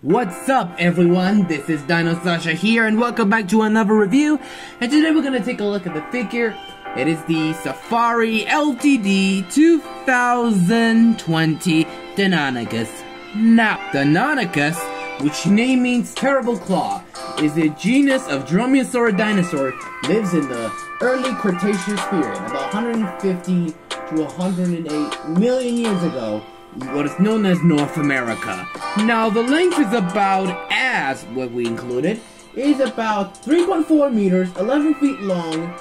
What's up everyone, this is DinoSasha here and welcome back to another review. And today we're gonna take a look at the figure. It is the Safari Ltd 2020 Deinonychus. Now, Deinonychus, which name means terrible claw, is a genus of dromaeosaur dinosaur, lives in the early Cretaceous period, about 150 to 108 million years ago. What is known as North America. Now the length is about, as what we included, is about 3.4 meters, 11 feet long,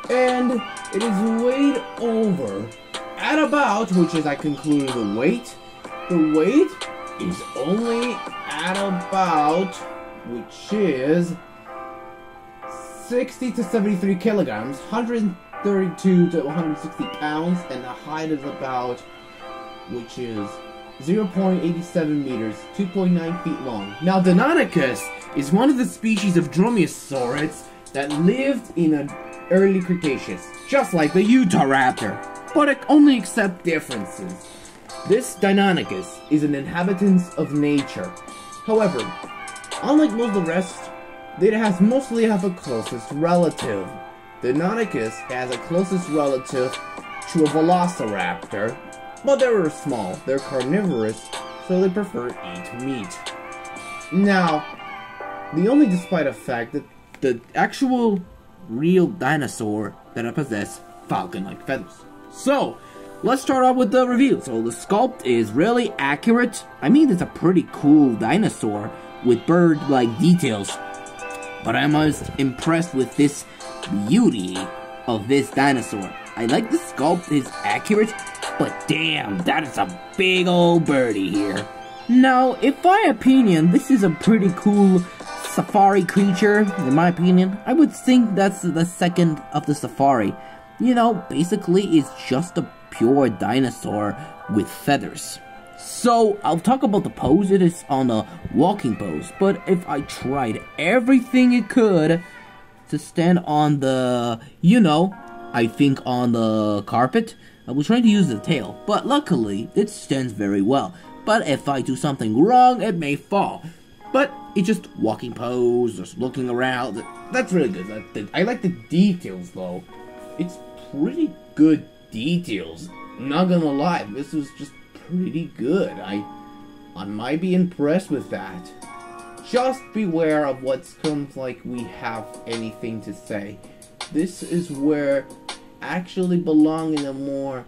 and it is weighed over at about, which is I concluded the weight is only at about, which is 60 to 73 kilograms, 132 to 160 pounds, and the height is about, which is 0.87 meters, 2.9 feet long. Now, Deinonychus is one of the species of dromaeosaurids that lived in an early Cretaceous, just like the Velociraptor, but it only accept differences. This Deinonychus is an inhabitant of nature. However, unlike most of the rest, it has mostly have a closest relative. Deinonychus has a closest relative to a Velociraptor, but they're small, they're carnivorous, so they prefer to eat meat. Now, despite the fact that the actual real dinosaur that I possess falcon-like feathers. So, let's start off with the review. So the sculpt is really accurate. I mean, it's a pretty cool dinosaur with bird-like details, but I'm most impressed with this beauty of this dinosaur. I like the sculpt is accurate, but damn, that is a big old birdie here. Now, in my opinion, this is a pretty cool safari creature, in my opinion. I would think that's the second of the safari. You know, basically, it's just a pure dinosaur with feathers. So, I'll talk about the pose. It is on a walking pose, but if I tried everything it could to stand on the, I think on the carpet, I was trying to use the tail, but luckily, it stands very well. But if I do something wrong, it may fall. But it's just walking pose, just looking around. That's really good. I like the details, though. It's pretty good details. Not gonna lie, this was just pretty good. I might be impressed with that. Just beware of what comes like we have anything to say. This is where actually belong in the more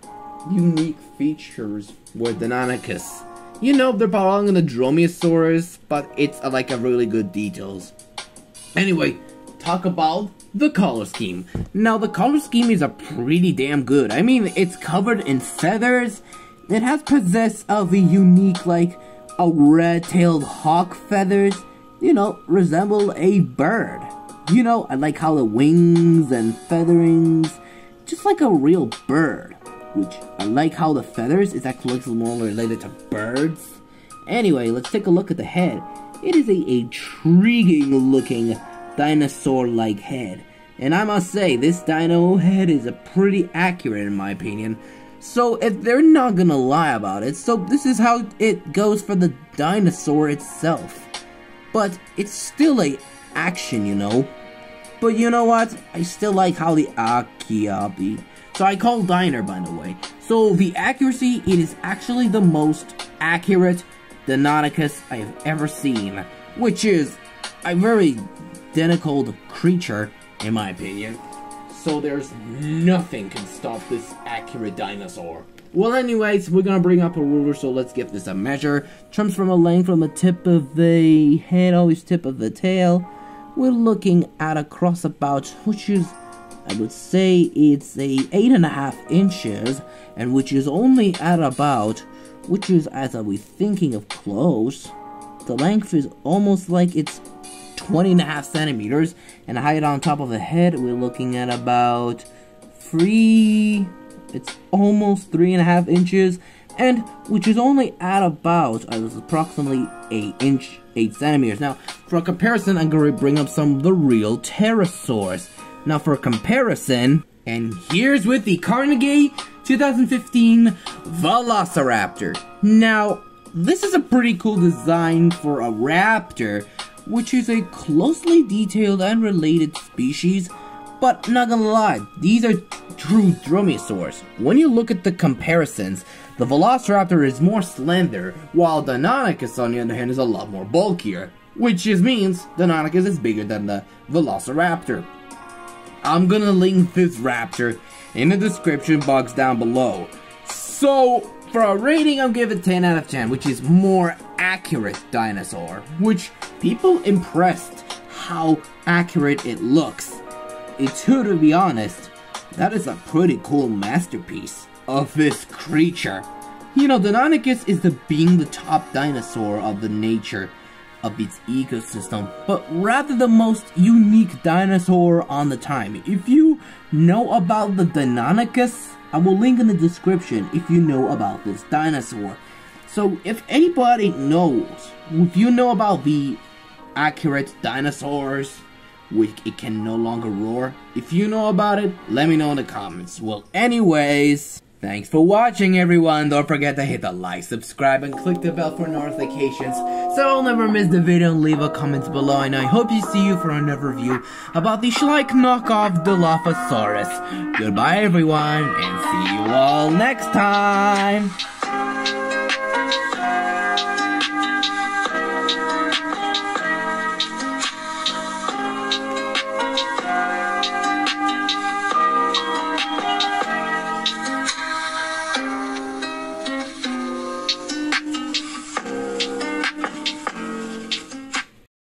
unique features where Deinonychus. They belong in the Dromaeosaurus, but it's like a really good details. Anyway, talk about the color scheme. Now, the color scheme is a pretty damn good. I mean, it's covered in feathers. It has possessed of a unique, like, a red-tailed hawk feathers, resemble a bird. I like how the wings and featherings, just like a real bird, which I like how the feathers is actually more related to birds. Anyway, let's take a look at the head. It is a intriguing looking dinosaur-like head. And I must say, this dino head is a pretty accurate in my opinion. So if they're not gonna lie about it, so this is how it goes for the dinosaur itself. But it's still a action, But you know what? I still like how the Akiabi. So I call Diner, by the way. So the accuracy, it is actually the most accurate Deinonychus I have ever seen, which is a very identical creature, in my opinion. So there's nothing can stop this accurate dinosaur. Well, anyways, we're gonna bring up a ruler, so let's give this a measure. Terms from a length from the tip of the head, always tip of the tail. We're looking at across about, which is, I would say it's a 8.5 inches, and which is only at about, which is, as I was thinking of close, the length is almost like it's 20.5 centimeters, and the height on top of the head, we're looking at about it's almost 3.5 inches, and which is only at about, approximately 8 centimeters. Now, for a comparison, I'm going to bring up some of the real pterosaurs. Now, for comparison, and here's with the Carnegie 2015 Velociraptor. Now, this is a pretty cool design for a raptor, which is a closely detailed and related species, but not gonna lie, these are true dromaeosaurs. When you look at the comparisons, the Velociraptor is more slender, while Deinonychus on the other hand is a lot more bulkier, which just means Deinonychus is bigger than the Velociraptor. I'm gonna link this raptor in the description box down below. So, for a rating, I'll give it 10 out of 10, which is more accurate dinosaur, which people impressed how accurate it looks. It's true, to be honest, that is a pretty cool masterpiece of this creature. You know, Deinonychus is being the top dinosaur of the nature of its ecosystem, but rather the most unique dinosaur on the time. If you know about the Deinonychus, I will link in the description if you know about this dinosaur. So if anybody knows, if you know about the accurate dinosaurs, which it can no longer roar, if you know about it, let me know in the comments. Well, anyways, thanks for watching, everyone. Don't forget to hit the like, subscribe, and click the bell for notifications so I'll never miss the video, and leave a comment below. And I hope to see you for another review about the Schleich knockoff Dilophosaurus. Goodbye, everyone, and see you all next time.